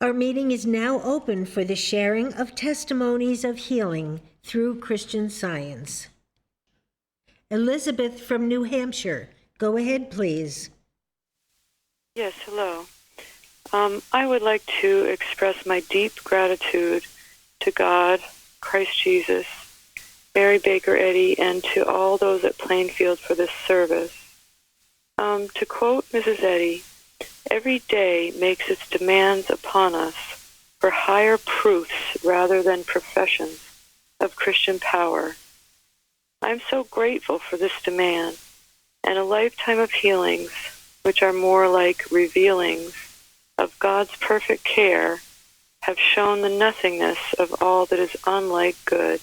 Our meeting is now open for the sharing of testimonies of healing through Christian Science. Elizabeth from New Hampshire, go ahead, please. Yes, hello. I would like to express my deep gratitude to God, Christ Jesus, Mary Baker Eddy, and to all those at Plainfield for this service. To quote Mrs. Eddy, every day makes its demands upon us for higher proofs rather than professions of Christian power. I'm so grateful for this demand and a lifetime of healings, which are more like revealings of God's perfect care, have shown the nothingness of all that is unlike good,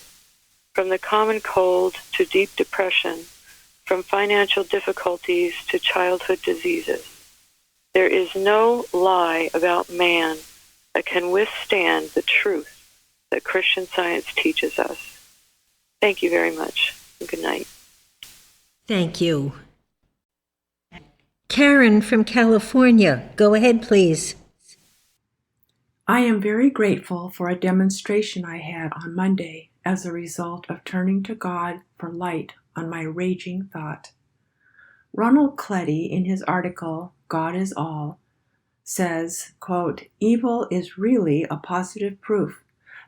from the common cold to deep depression, from financial difficulties to childhood diseases. There is no lie about man that can withstand the truth that Christian Science teaches us. Thank you very much, and good night. Thank you. Karen from California, go ahead, please. I am very grateful for a demonstration I had on Monday as a result of turning to God for light on my raging thought. Ronald Cleddy, in his article, God is All, says, quote, evil is really a positive proof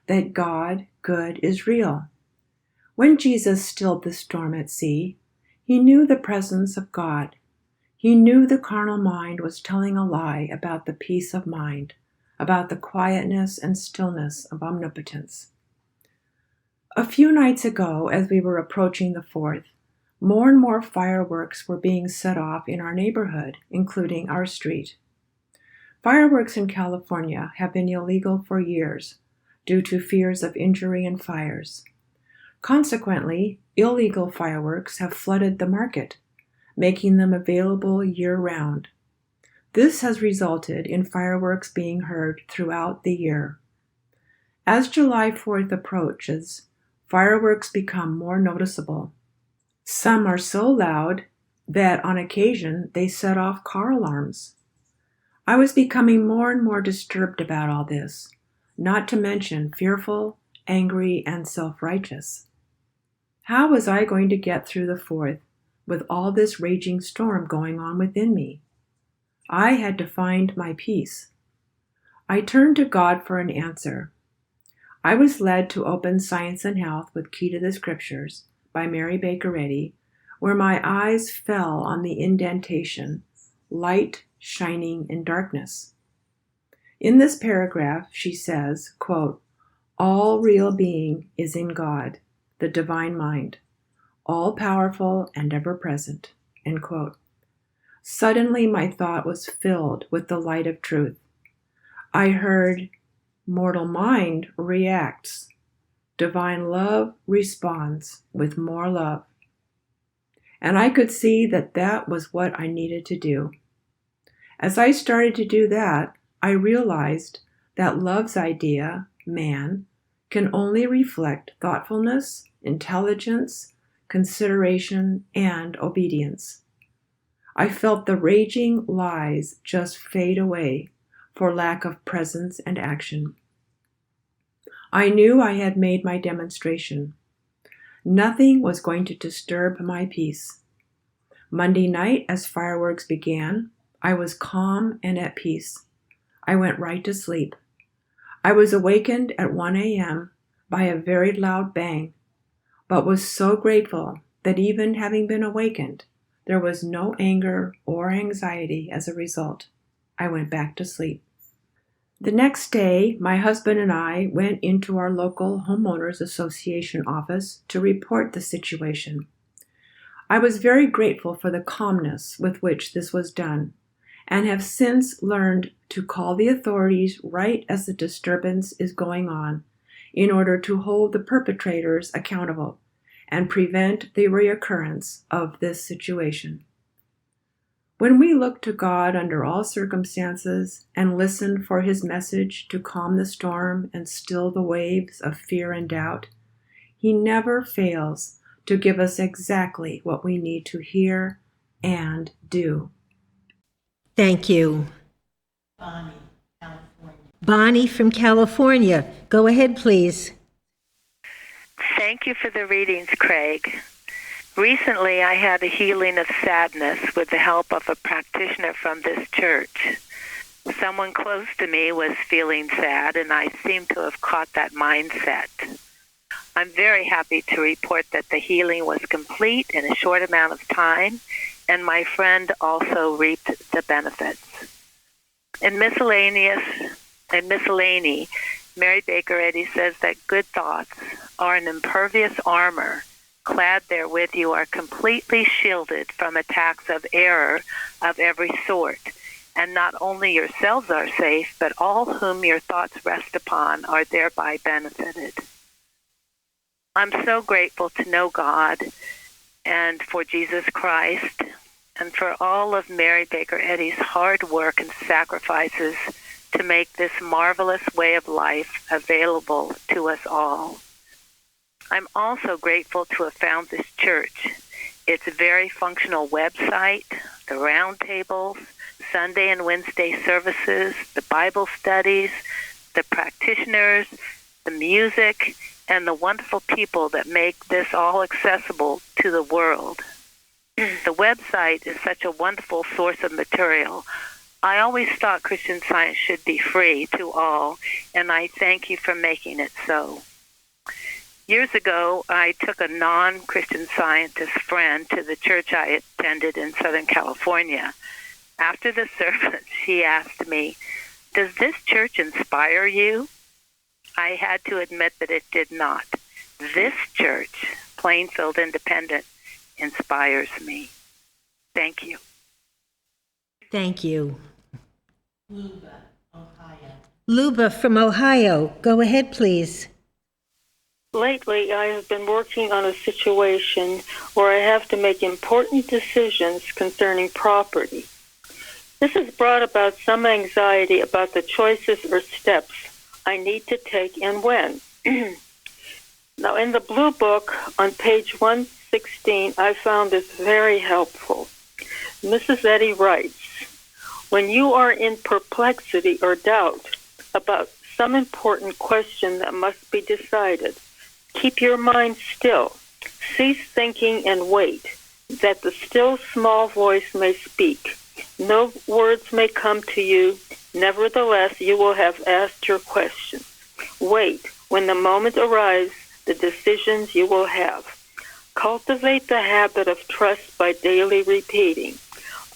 that God, good, is real. When Jesus stilled the storm at sea, he knew the presence of God. He knew the carnal mind was telling a lie about the peace of mind, about the quietness and stillness of omnipotence. A few nights ago, as we were approaching the 4th, more and more fireworks were being set off in our neighborhood, including our street. Fireworks in California have been illegal for years due to fears of injury and fires. Consequently, illegal fireworks have flooded the market, making them available year-round. This has resulted in fireworks being heard throughout the year. As July 4th approaches, fireworks become more noticeable. Some are so loud that on occasion they set off car alarms. I was becoming more and more disturbed about all this, not to mention fearful, angry, and self-righteous. How was I going to get through the 4th with all this raging storm going on within me? I had to find my peace. I turned to God for an answer. I was led to open Science and Health with Key to the Scriptures by Mary Baker Eddy, where my eyes fell on the indentation, light shining in darkness. In this paragraph, she says, quote, all real being is in God, the divine mind, all-powerful and ever-present, end quote. Suddenly my thought was filled with the light of truth. I heard, mortal mind reacts, divine love responds with more love. And I could see that that was what I needed to do. As I started to do that, I realized that love's idea, man, can only reflect thoughtfulness, intelligence, consideration, and obedience. I felt the raging lies just fade away for lack of presence and action. I knew I had made my demonstration. Nothing was going to disturb my peace. Monday night, as fireworks began, I was calm and at peace. I went right to sleep. I was awakened at 1 a.m. by a very loud bang, but was so grateful that even having been awakened, there was no anger or anxiety as a result. I went back to sleep. The next day, my husband and I went into our local homeowners association office to report the situation. I was very grateful for the calmness with which this was done, and have since learned to call the authorities right as the disturbance is going on in order to hold the perpetrators accountable and prevent the reoccurrence of this situation. When we look to God under all circumstances and listen for his message to calm the storm and still the waves of fear and doubt, he never fails to give us exactly what we need to hear and do. Thank you. Bonnie, California. Bonnie from California. Go ahead, please. Thank you for the readings, Craig. Recently, I had a healing of sadness with the help of a practitioner from this church. Someone close to me was feeling sad, and I seem to have caught that mindset. I'm very happy to report that the healing was complete in a short amount of time, and my friend also reaped the benefits. In Miscellany, Mary Baker Eddy says that good thoughts are an impervious armor. Clad therewith, you are completely shielded from attacks of error of every sort. And not only yourselves are safe, but all whom your thoughts rest upon are thereby benefited. I'm so grateful to know God and for Jesus Christ and for all of Mary Baker Eddy's hard work and sacrifices to make this marvelous way of life available to us all. I'm also grateful to have found this church. Its very functional website, the roundtables, Sunday and Wednesday services, the Bible studies, the practitioners, the music, and the wonderful people that make this all accessible to the world. The website is such a wonderful source of material. I always thought Christian Science should be free to all, and I thank you for making it so. Years ago, I took a non-Christian Scientist friend to the church I attended in Southern California. After the service, she asked me, "Does this church inspire you?" I had to admit that it did not. This church, Plainfield Independent, inspires me. Thank you. Thank you. Luba, Ohio. Luba from Ohio. Go ahead, please. Lately, I have been working on a situation where I have to make important decisions concerning property. This has brought about some anxiety about the choices or steps I need to take and when. Now, in the Blue Book on page 116, I found this very helpful. Mrs. Eddy writes, "When you are in perplexity or doubt about some important question that must be decided, keep your mind still. Cease thinking and wait, that the still small voice may speak. No words may come to you. Nevertheless, you will have asked your question. Wait. When the moment arrives, the decisions you will have. Cultivate the habit of trust by daily repeating.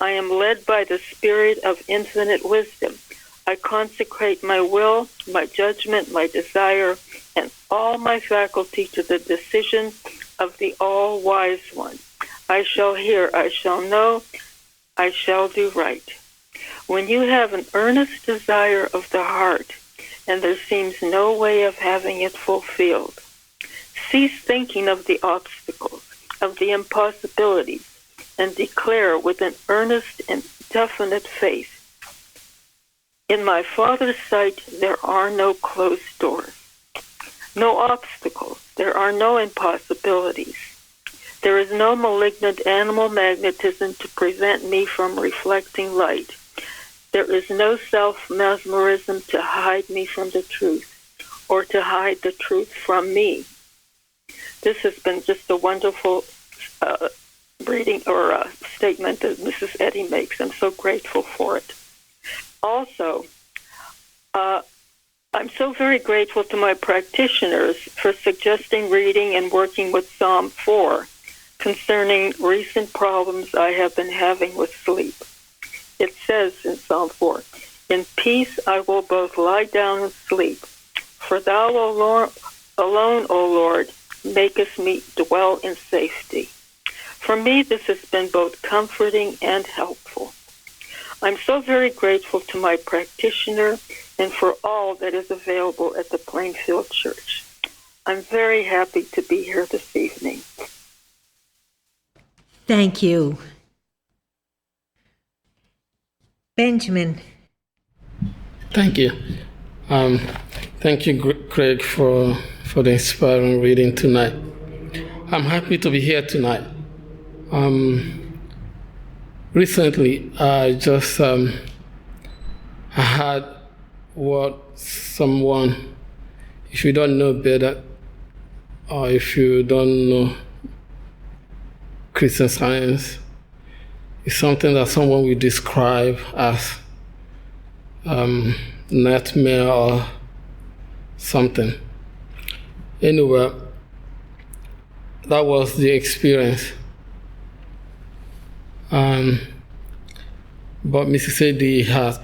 I am led by the Spirit of infinite wisdom. I consecrate my will, my judgment, my desire, and all my faculty to the decision of the all-wise one. I shall hear, I shall know, I shall do right." When you have an earnest desire of the heart, and there seems no way of having it fulfilled, cease thinking of the obstacles, of the impossibilities, and declare with an earnest and definite faith, "In my Father's sight there are no closed doors, no obstacles, there are no impossibilities. There is no malignant animal magnetism to prevent me from reflecting light. There is no self-mesmerism to hide me from the truth, or to hide the truth from me." This has been just a wonderful reading or statement that Mrs. Eddy makes. I'm so grateful for it. Also, I'm so very grateful to my practitioners for suggesting reading and working with Psalm 4 concerning recent problems I have been having with sleep. It says in Psalm 4, "In peace I will both lie down and sleep, for thou alone, O Lord, makest me dwell in safety." For me, this has been both comforting and helpful. I'm so very grateful to my practitioner and for all that is available at the Plainfield Church. I'm very happy to be here this evening. Thank you. Benjamin. Thank you. Thank you, Craig, for the inspiring reading tonight. I'm happy to be here tonight. Recently, I had what someone, if you don't know better, or if you don't know Christian Science, is something that someone will describe as nightmare or something. Anyway, that was the experience. But Mrs. Eddy has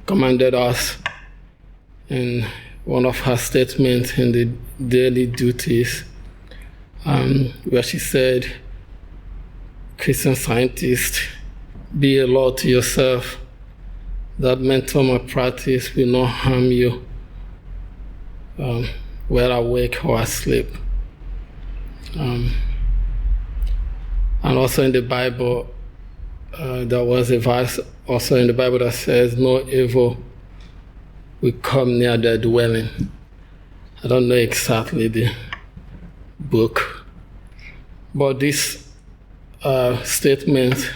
commanded us in one of her statements in the daily duties, where she said, Christian Scientist, be a law to yourself, that mental malpractice will not harm you, whether awake or asleep. And also in the Bible, there was a verse also in the Bible that says, no evil will come near their dwelling. I don't know exactly the book, but this statement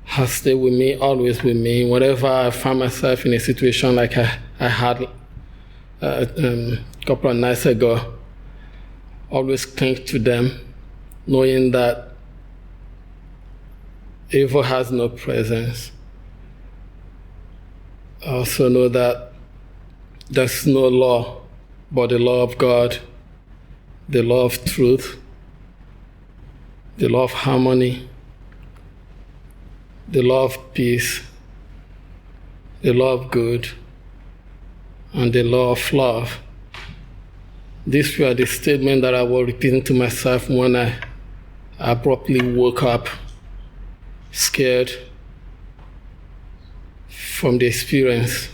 has stayed with me, always with me. Whenever I find myself in a situation like I had a couple of nights ago, always cling to them, knowing that evil has no presence. I also know that there's no law but the law of God, the law of truth, the law of harmony, the law of peace, the law of good, and the law of love. These were the statements that I was repeating to myself when I abruptly woke up, scared from the experience.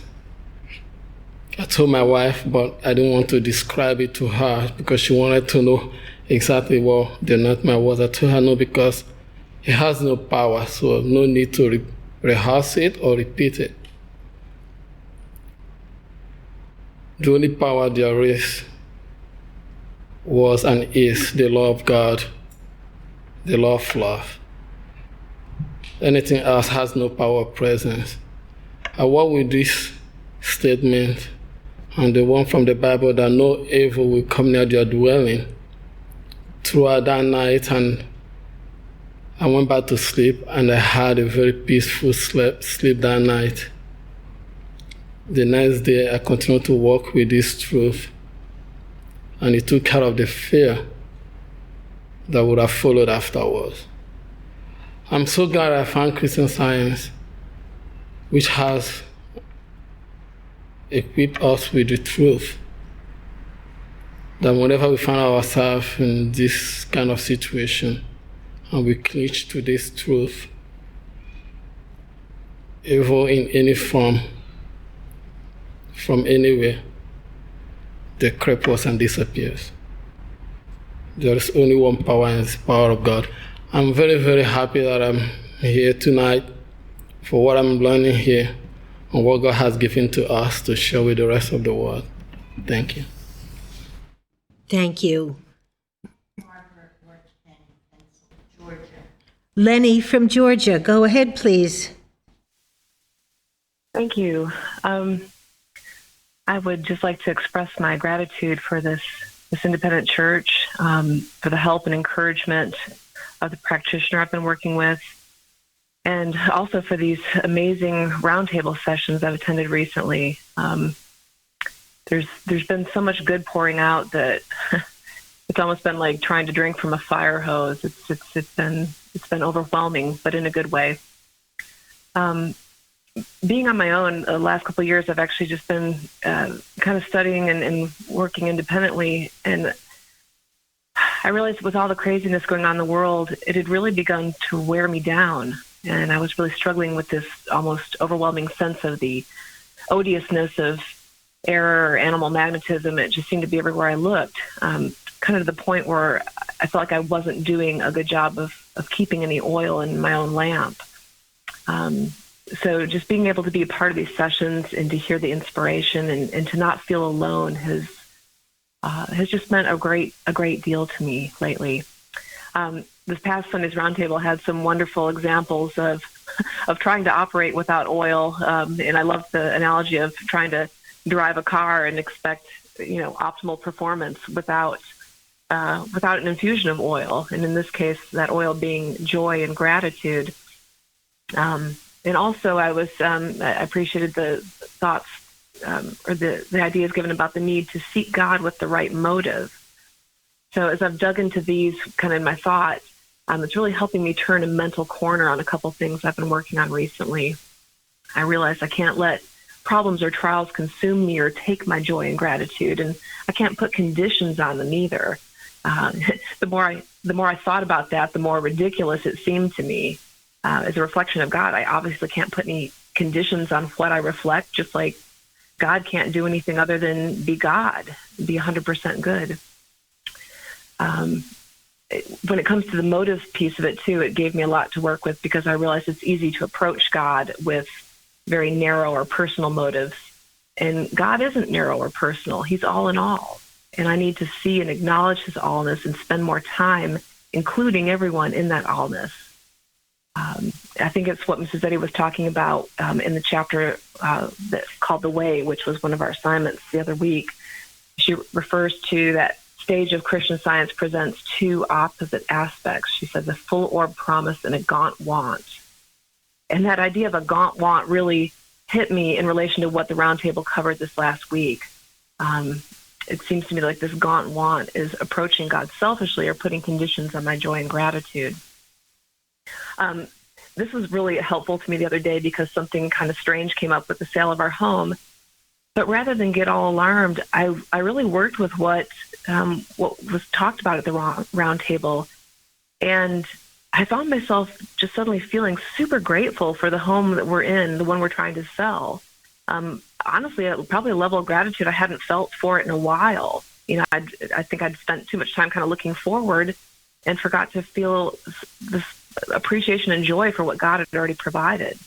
I told my wife, but I didn't want to describe it to her because she wanted to know exactly what the nightmare was. I told her no, because it has no power, so no need to rehearse it or repeat it. The only power there is was and is the law of God, the law of love. Anything else has no power or presence. I walk with this statement and the one from the Bible that no evil will come near their dwelling throughout that night, and I went back to sleep and I had a very peaceful sleep that night. The next day I continued to walk with this truth, and it took care of the fear that would have followed afterwards. I'm so glad I found Christian Science, which has equipped us with the truth, that whenever we find ourselves in this kind of situation and we cling to this truth, evil in any form, from anywhere, they creep us and disappears. There is only one power, and it's the power of God. I'm very, very happy that I'm here tonight for what I'm learning here and what God has given to us to share with the rest of the world. Thank you. Thank you. Lenny from Georgia, go ahead, please. Thank you. I would just like to express my gratitude for this independent church, for the help and encouragement of the practitioner I've been working with, and also for these amazing roundtable sessions I've attended recently. There's been so much good pouring out that it's almost been like trying to drink from a fire hose. It's been overwhelming, but in a good way. Being on my own the last couple of years, I've actually just been kind of studying and working independently. And I realized with all the craziness going on in the world, it had really begun to wear me down. And I was really struggling with this almost overwhelming sense of the odiousness of error or animal magnetism. It just seemed to be everywhere I looked, kind of to the point where I felt like I wasn't doing a good job of keeping any oil in my own lamp. So just being able to be a part of these sessions and to hear the inspiration and to not feel alone has just meant a great deal to me lately. This past Sunday's roundtable had some wonderful examples of of trying to operate without oil. And I love the analogy of trying to drive a car and expect, optimal performance without an infusion of oil. And in this case, that oil being joy and gratitude. And also I appreciated the thoughts or the ideas given about the need to seek God with the right motive. So as I've dug into these kind of in my thoughts, it's really helping me turn a mental corner on a couple things I've been working on recently. I realized I can't let problems or trials consume me or take my joy and gratitude, and I can't put conditions on them either. The more I thought about that, the more ridiculous it seemed to me. As a reflection of God, I obviously can't put any conditions on what I reflect, just like God can't do anything other than be God, be 100% good. When it comes to the motive piece of it, too, it gave me a lot to work with because I realized it's easy to approach God with very narrow or personal motives. And God isn't narrow or personal. He's all in all. And I need to see and acknowledge his allness and spend more time including everyone in that allness. I think it's what Mrs. Eddy was talking about in the chapter that's called The Way, which was one of our assignments the other week. She refers to that stage of Christian Science presents two opposite aspects. She said the full orb promise and a gaunt want. And that idea of a gaunt want really hit me in relation to what the roundtable covered this last week. It seems to me like this gaunt want is approaching God selfishly or putting conditions on my joy and gratitude. This was really helpful to me the other day because something kind of strange came up with the sale of our home. But rather than get all alarmed, I really worked with what was talked about at the round table. And I found myself just suddenly feeling super grateful for the home that we're in, the one we're trying to sell. Honestly, probably a level of gratitude I hadn't felt for it in a while. I think I'd spent too much time kind of looking forward and forgot to feel this appreciation and joy for what God had already provided.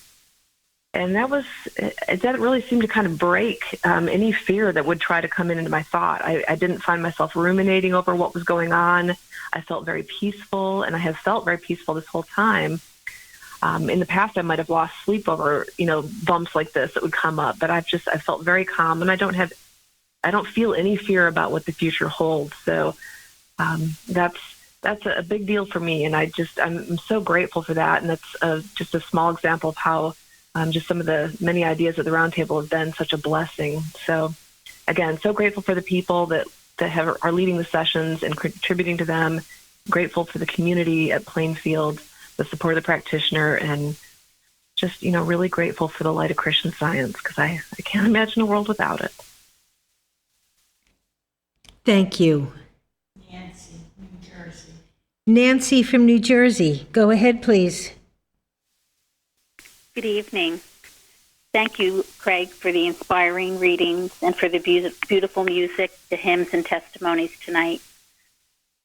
And that really seemed to kind of break any fear that would try to come into my thought. I didn't find myself ruminating over what was going on. I felt very peaceful, and I have felt very peaceful this whole time. In the past, I might have lost sleep over, bumps like this that would come up, but I felt very calm, and I don't feel any fear about what the future holds. So that's a big deal for me, and I'm so grateful for that. And that's just a small example of how just some of the many ideas at the roundtable have been such a blessing. So again, so grateful for the people that are leading the sessions and contributing to them. Grateful for the community at Plainfield, the support of the practitioner, and just, really grateful for the light of Christian Science because I can't imagine a world without it. Thank you. Nancy from New Jersey. Go ahead, please. Good evening. Thank you, Craig, for the inspiring readings and for the beautiful music, the hymns and testimonies tonight.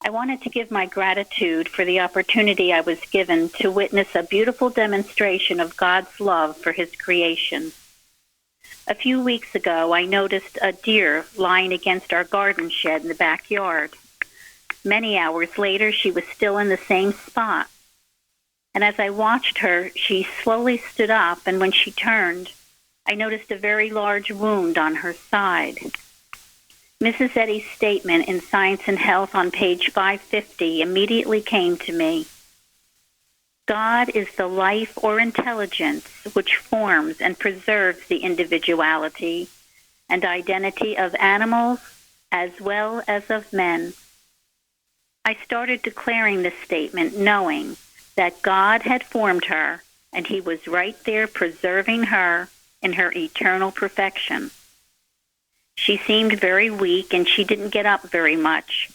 I wanted to give my gratitude for the opportunity I was given to witness a beautiful demonstration of God's love for his creation. A few weeks ago, I noticed a deer lying against our garden shed in the backyard. Many hours later, she was still in the same spot. And as I watched her, she slowly stood up, and when she turned, I noticed a very large wound on her side. Mrs. Eddy's statement in Science and Health on page 550 immediately came to me. God is the life or intelligence which forms and preserves the individuality and identity of animals as well as of men. I started declaring this statement knowing that God had formed her and he was right there preserving her in her eternal perfection. She seemed very weak and she didn't get up very much.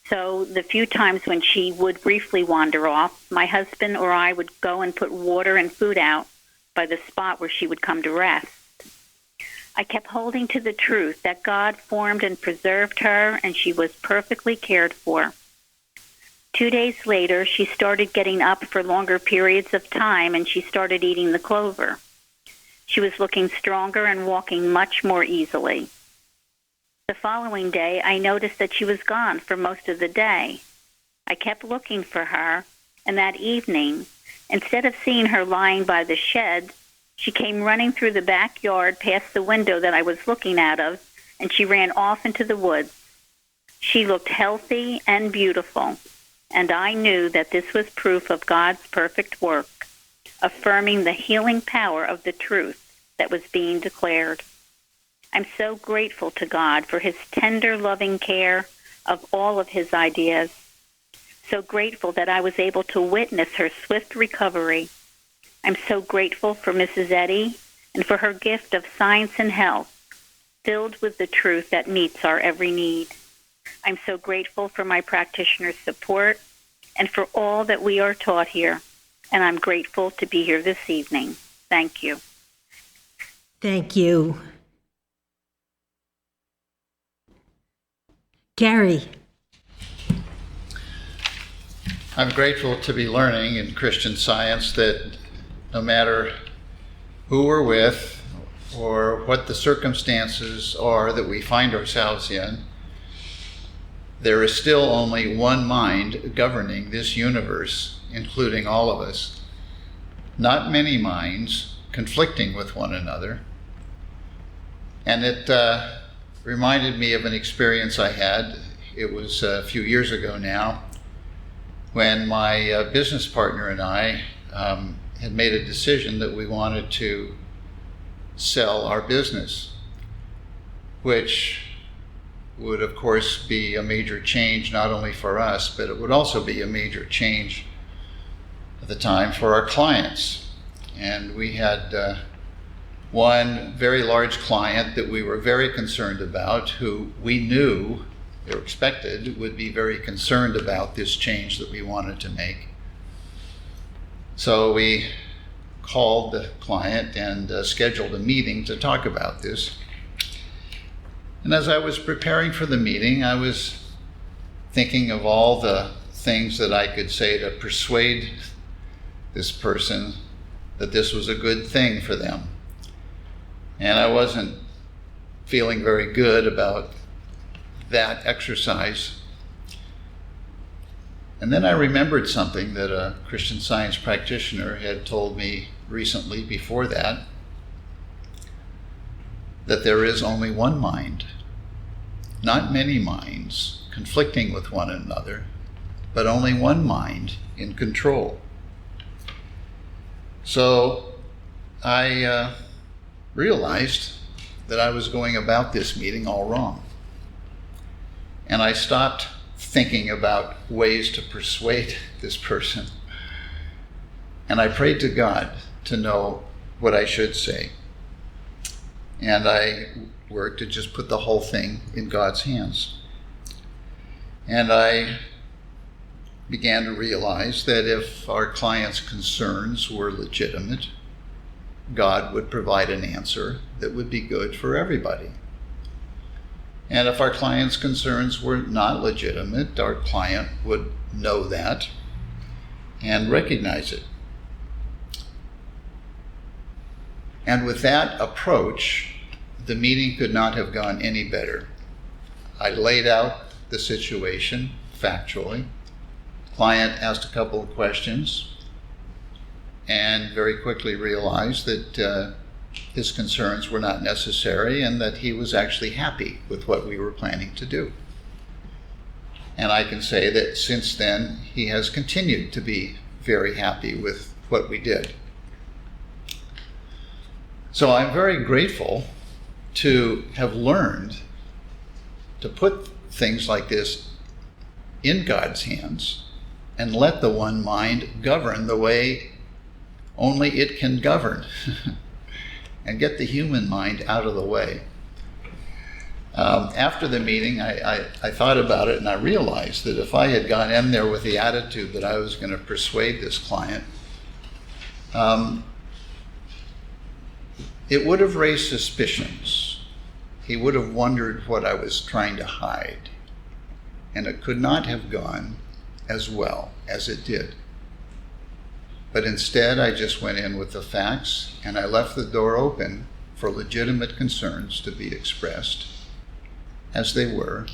So the few times when she would briefly wander off, my husband or I would go and put water and food out by the spot where she would come to rest. I kept holding to the truth that God formed and preserved her and she was perfectly cared for. 2 days later, she started getting up for longer periods of time and she started eating the clover. She was looking stronger and walking much more easily. The following day, I noticed that she was gone for most of the day. I kept looking for her, and that evening, Instead of seeing her lying by the shed, she came running through the backyard past the window that I was looking out of, and she ran off into the woods. She looked healthy and beautiful, and I knew that this was proof of God's perfect work, affirming the healing power of the truth that was being declared. I'm so grateful to God for his tender, loving care of all of his ideas. So grateful that I was able to witness her swift recovery. I'm so grateful for Mrs. Eddy and for her gift of science and health, filled with the truth that meets our every need. I'm so grateful for my practitioner's support and for all that we are taught here. And I'm grateful to be here this evening. Thank you. Thank you. Gary. I'm grateful to be learning in Christian Science that no matter who we're with or what the circumstances are that we find ourselves in, there is still only one mind governing this universe, including all of us. Not many minds conflicting with one another. And it reminded me of an experience I had. It was a few years ago now, when my business partner and I had made a decision that we wanted to sell our business, which would of course be a major change not only for us, but it would also be a major change at the time for our clients. And we had one very large client that we were very concerned about, who we knew or expected would be very concerned about this change that we wanted to make. So we called the client and scheduled a meeting to talk about this. And as I was preparing for the meeting, I was thinking of all the things that I could say to persuade this person that this was a good thing for them. And I wasn't feeling very good about that exercise. And then I remembered something that a Christian Science practitioner had told me recently before that there is only one mind, not many minds conflicting with one another, but only one mind in control. So I realized that I was going about this meeting all wrong. And I stopped thinking about ways to persuade this person. And I prayed to God to know what I should say. And I worked to just put the whole thing in God's hands. And I began to realize that if our client's concerns were legitimate, God would provide an answer that would be good for everybody. And if our client's concerns were not legitimate, our client would know that and recognize it. And with that approach, the meeting could not have gone any better. I laid out the situation factually. The client asked a couple of questions and very quickly realized that his concerns were not necessary and that he was actually happy with what we were planning to do. And I can say that since then, he has continued to be very happy with what we did. So I'm very grateful to have learned to put things like this in God's hands and let the one mind govern the way only it can govern and get the human mind out of the way. After the meeting, I thought about it and I realized that if I had gone in there with the attitude that I was going to persuade this client, it would have raised suspicions. He would have wondered what I was trying to hide. And it could not have gone as well as it did. But instead, I just went in with the facts and I left the door open for legitimate concerns to be expressed as they were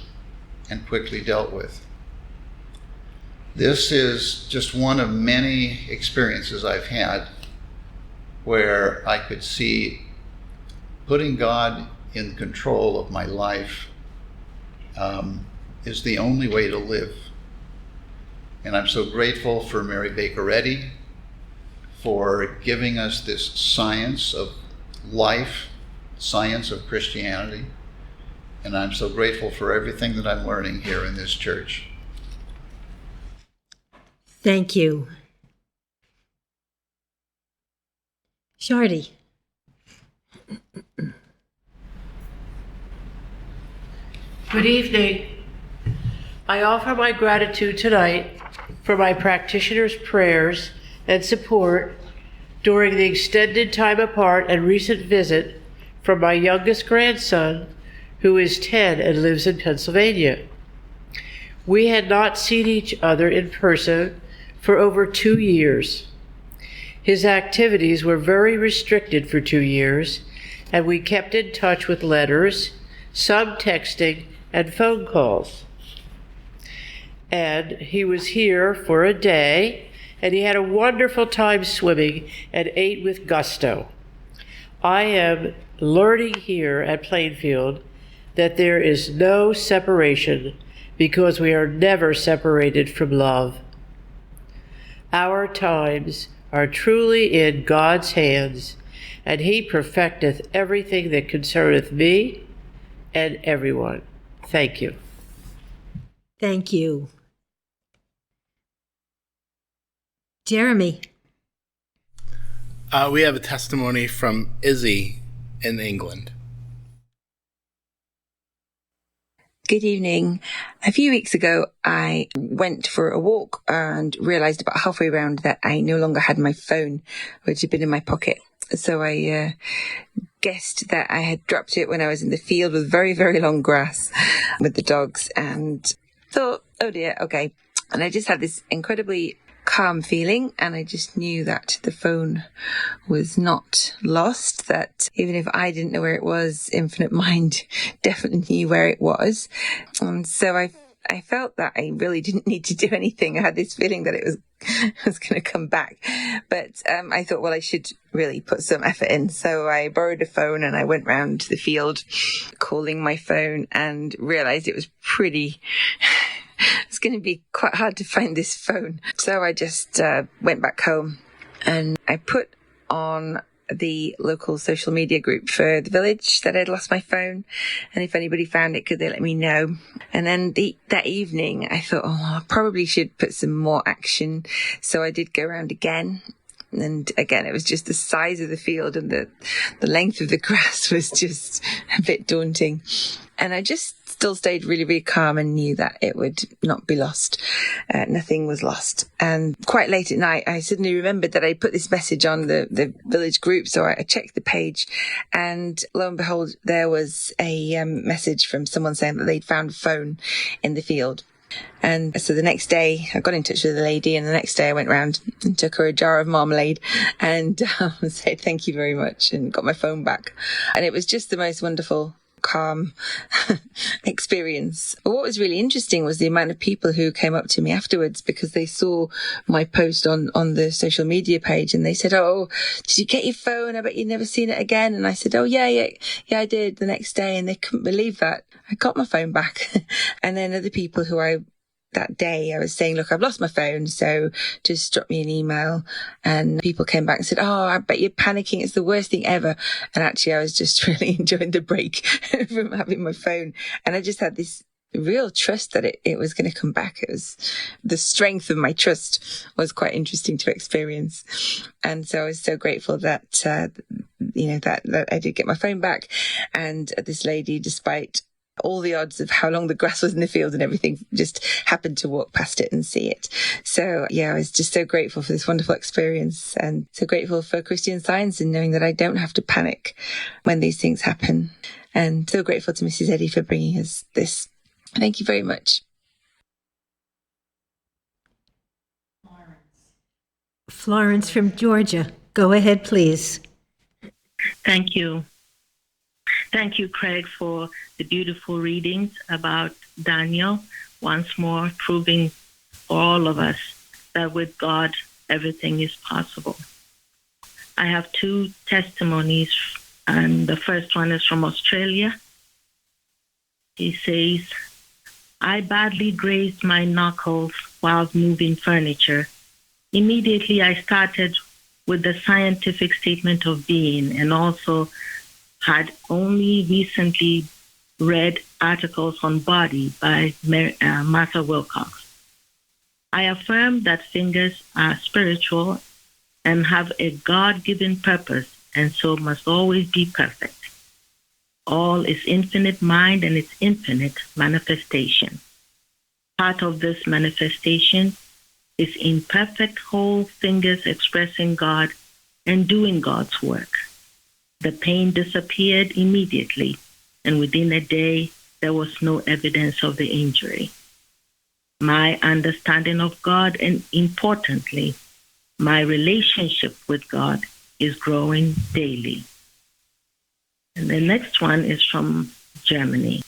and quickly dealt with. This is just one of many experiences I've had where I could see putting God in control of my life is the only way to live. And I'm so grateful for Mary Baker Eddy for giving us this science of life, science of Christianity. And I'm so grateful for everything that I'm learning here in this church. Thank you. Shardy. Good evening. I offer my gratitude tonight for my practitioners' prayers and support during the extended time apart and recent visit from my youngest grandson, who is 10 and lives in Pennsylvania. We had not seen each other in person for over 2 years. His activities were very restricted for 2 years, and we kept in touch with letters, some texting, and phone calls. And he was here for a day, and he had a wonderful time swimming and ate with gusto. I am learning here at Plainfield that there is no separation because we are never separated from love. Our times are truly in God's hands, and he perfecteth everything that concerneth me and everyone. Thank you. Thank you. Jeremy. We have a testimony from Izzy in England. Good evening. A few weeks ago, I went for a walk and realised about halfway around that I no longer had my phone, which had been in my pocket. So I guessed that I had dropped it when I was in the field with very, very long grass with the dogs, and thought, oh dear, okay. And I just had this incredibly calm feeling, and I just knew that the phone was not lost, that even if I didn't know where it was, Infinite Mind definitely knew where it was. And so I felt that I really didn't need to do anything. I had this feeling that it was going to come back. But I thought, well, I should really put some effort in. So I borrowed a phone and I went round the field calling my phone and realised it was it's going to be quite hard to find this phone. So I just went back home and I put on the local social media group for the village that I'd lost my phone, and if anybody found it, could they let me know? And then that evening I thought, I probably should put some more action. So I did go around again. And again, it was just the size of the field and the length of the grass was just a bit daunting. And I just still stayed really, really calm and knew that it would not be lost. Nothing was lost. And quite late at night, I suddenly remembered that I put this message on the village group. So I checked the page, and lo and behold, there was a message from someone saying that they'd found a phone in the field. And so the next day I got in touch with the lady, and the next day I went round and took her a jar of marmalade and said thank you very much and got my phone back. And it was just the most wonderful, calm experience. But what was really interesting was the amount of people who came up to me afterwards, because they saw my post on the social media page, and they said, oh, did you get your phone? I bet you've never seen it again. And I said, oh yeah, I did, the next day. And they couldn't believe that I got my phone back. And then other people who that day I was saying, look, I've lost my phone, so just drop me an email. And people came back and said, oh, I bet you're panicking. It's the worst thing ever. And actually, I was just really enjoying the break from having my phone. And I just had this real trust that it was going to come back. It was the strength of my trust was quite interesting to experience. And so I was so grateful that, that I did get my phone back. And this lady, despite all the odds of how long the grass was in the field and everything, just happened to walk past it and see it. So yeah, I was just so grateful for this wonderful experience, and so grateful for Christian Science and knowing that I don't have to panic when these things happen. And so grateful to Mrs. Eddy for bringing us this. Thank you very much. Florence from Georgia. Go ahead, please. Thank you. Thank you, Craig, for the beautiful readings about Daniel, once more proving for all of us that with God, everything is possible. I have 2 testimonies, and the first one is from Australia. He says, I badly grazed my knuckles while moving furniture. Immediately, I started with the scientific statement of being and also had only recently read articles on body by Martha Wilcox. I affirm that fingers are spiritual and have a God-given purpose and so must always be perfect. All is infinite mind and its infinite manifestation. Part of this manifestation is imperfect whole fingers expressing God and doing God's work. The pain disappeared immediately, and within a day, there was no evidence of the injury. My understanding of God, and importantly, my relationship with God, is growing daily. And the next one is from Germany.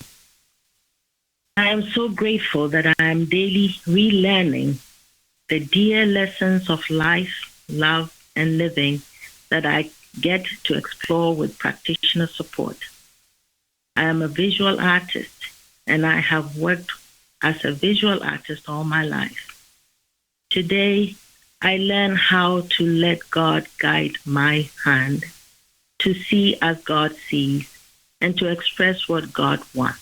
I am so grateful that I am daily relearning the dear lessons of life, love, and living that I get to explore with practitioner support. I am a visual artist, and I have worked as a visual artist all my life. Today, I learn how to let God guide my hand, to see as God sees, and to express what God wants.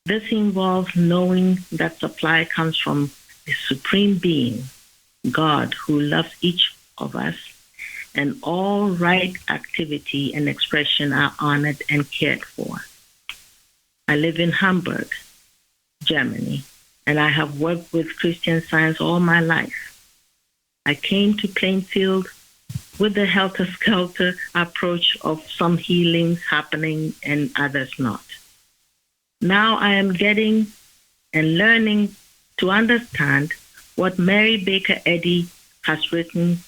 This involves knowing that supply comes from the Supreme Being, God, who loves each of us, and all right activity and expression are honored and cared for. I live in Hamburg, Germany, and I have worked with Christian Science all my life. I came to Plainfield with the helter-skelter approach of some healings happening and others not. Now I am getting and learning to understand what Mary Baker Eddy has written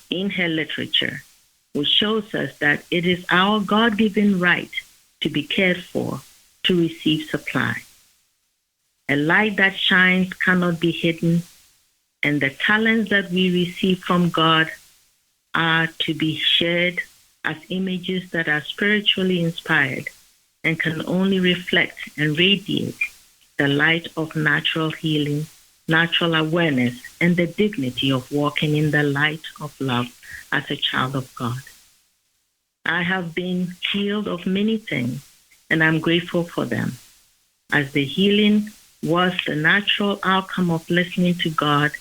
in her literature, which shows us that it is our God-given right to be cared for, to receive supply. A light that shines cannot be hidden, and the talents that we receive from God are to be shared as images that are spiritually inspired and can only reflect and radiate the light of natural healing, natural awareness, and the dignity of walking in the light of love as a child of God. I have been healed of many things, and I'm grateful for them, as the healing was the natural outcome of listening to God,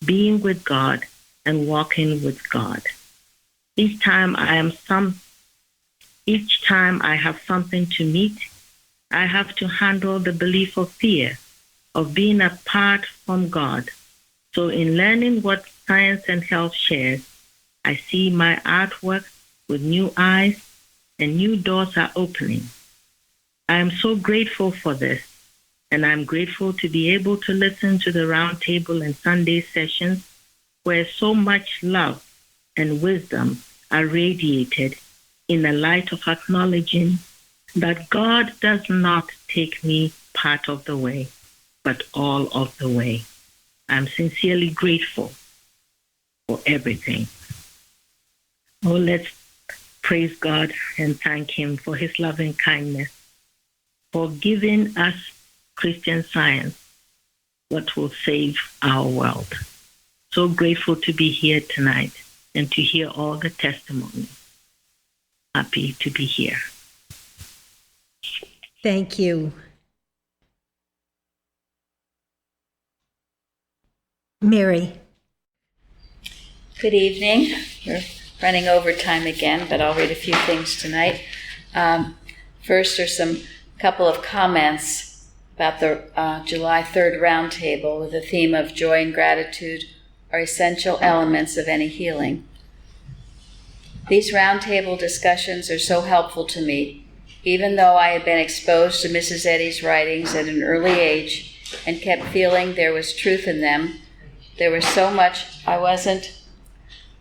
being with God, and walking with God. Each time I have something to meet, I have to handle the belief of fear, of being apart from God. So in learning what science and health shares, I see my artwork with new eyes and new doors are opening. I am so grateful for this, and I'm grateful to be able to listen to the roundtable and Sunday sessions where so much love and wisdom are radiated in the light of acknowledging that God does not take me part of the way, but all of the way. I'm sincerely grateful for everything. Oh, let's praise God and thank Him for His loving kindness, for giving us Christian Science, what will save our world. So grateful to be here tonight and to hear all the testimonies. Happy to be here. Thank you. Mary. Good evening. We're running over time again, but I'll read a few things tonight. First, there's a couple of comments about the July 3rd roundtable with the theme of joy and gratitude are essential elements of any healing. These roundtable discussions are so helpful to me, even though I had been exposed to Mrs. Eddy's writings at an early age and kept feeling there was truth in them. There was so much I wasn't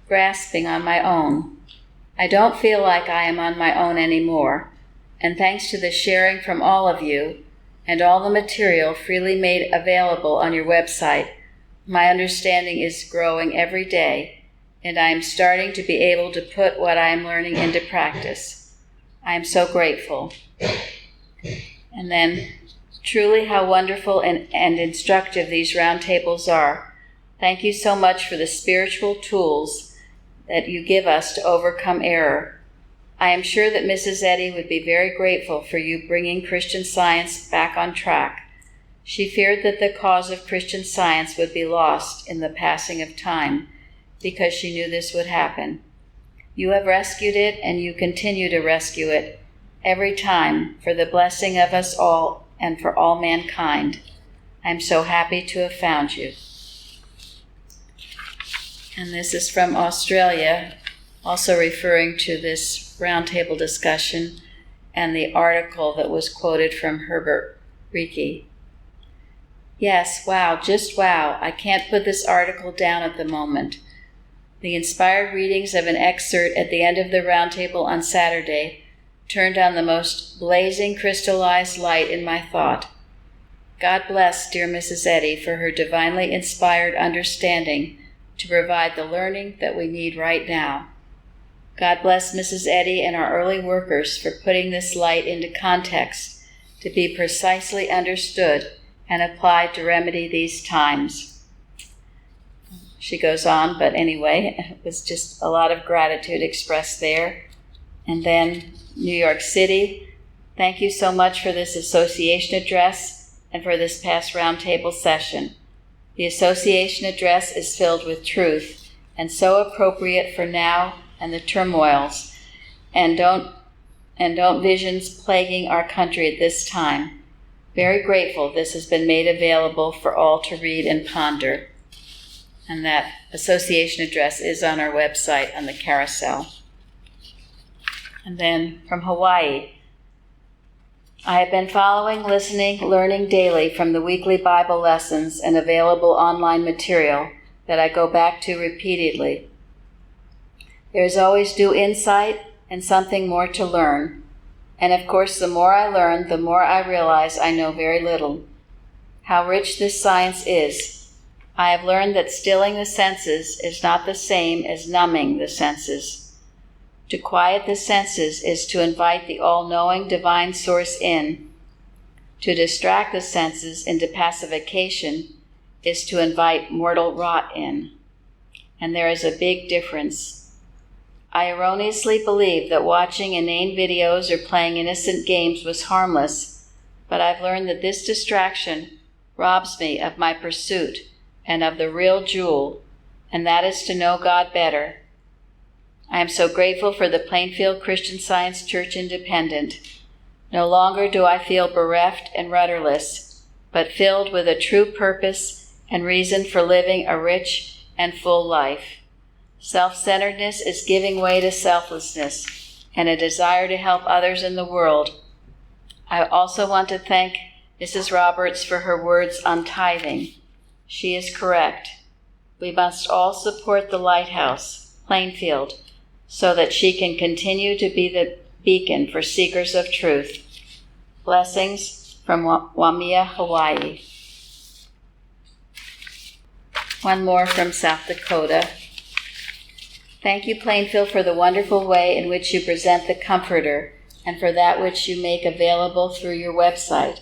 grasping on my own. I don't feel like I am on my own anymore, and thanks to the sharing from all of you and all the material freely made available on your website, my understanding is growing every day, and I am starting to be able to put what I am learning into practice. I am so grateful. And then, truly how wonderful and instructive these roundtables are. Thank you so much for the spiritual tools that you give us to overcome error. I am sure that Mrs. Eddy would be very grateful for you bringing Christian Science back on track. She feared that the cause of Christian Science would be lost in the passing of time because she knew this would happen. You have rescued it, and you continue to rescue it every time for the blessing of us all and for all mankind. I'm so happy to have found you. And this is from Australia, also referring to this roundtable discussion and the article that was quoted from Herbert Reiki. Yes, wow, just wow. I can't put this article down at the moment. The inspired readings of an excerpt at the end of the roundtable on Saturday turned on the most blazing crystallized light in my thought. God bless dear Mrs. Eddy for her divinely inspired understanding to provide the learning that we need right now. God bless Mrs. Eddy and our early workers for putting this light into context to be precisely understood and applied to remedy these times. She goes on, but anyway, it was just a lot of gratitude expressed there. And then New York City, thank you so much for this association address and for this past roundtable session. The association address is filled with truth and so appropriate for now and the turmoils and don't visions plaguing our country at this time. Very grateful this has been made available for all to read and ponder. And that association address is on our website on the carousel. And then from Hawaii, I have been following, listening, learning daily from the weekly Bible lessons and available online material that I go back to repeatedly. There is always new insight and something more to learn. And of course, the more I learn, the more I realize I know very little. How rich this science is. I have learned that stilling the senses is not the same as numbing the senses. To quiet the senses is to invite the all-knowing divine source in. To distract the senses into pacification is to invite mortal rot in. And there is a big difference. I erroneously believed that watching inane videos or playing innocent games was harmless, but I've learned that this distraction robs me of my pursuit and of the real jewel, and that is to know God better. I am so grateful for the Plainfield Christian Science Church Independent. No longer do I feel bereft and rudderless, but filled with a true purpose and reason for living a rich and full life. Self-centeredness is giving way to selflessness and a desire to help others in the world. I also want to thank Mrs. Roberts for her words on tithing. She is correct. We must all support the Lighthouse, Plainfield, so that she can continue to be the beacon for seekers of truth. Blessings from Waimea, Hawaii. One more from South Dakota. Thank you, Plainfield, for the wonderful way in which you present the Comforter and for that which you make available through your website.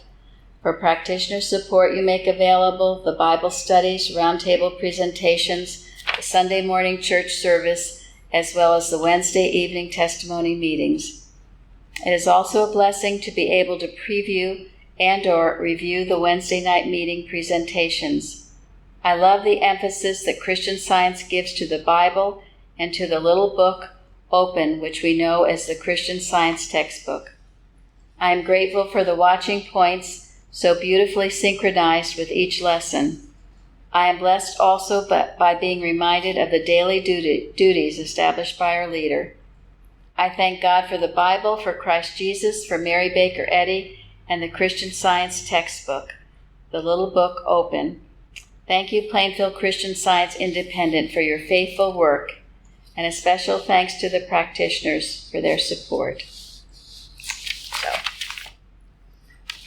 For practitioner support, you make available the Bible studies, roundtable presentations, the Sunday morning church service, as well as the Wednesday evening testimony meetings. It is also a blessing to be able to preview and/or review the Wednesday night meeting presentations. I love the emphasis that Christian Science gives to the Bible and to the little book, Open, which we know as the Christian Science textbook. I am grateful for the watching points so beautifully synchronized with each lesson. I am blessed also by being reminded of the daily duties established by our leader. I thank God for the Bible, for Christ Jesus, for Mary Baker Eddy, and the Christian Science textbook, the little book, Open. Thank you, Plainfield Christian Science Independent, for your faithful work, and a special thanks to the practitioners for their support. So,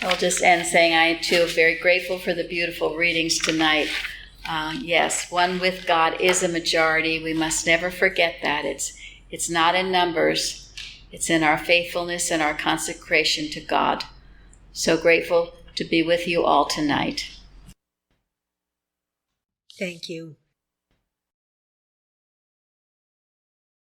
I'll just end saying I, too, am very grateful for the beautiful readings tonight. Yes, one with God is a majority. We must never forget that. It's not in numbers. It's in our faithfulness and our consecration to God. So grateful to be with you all tonight. Thank you.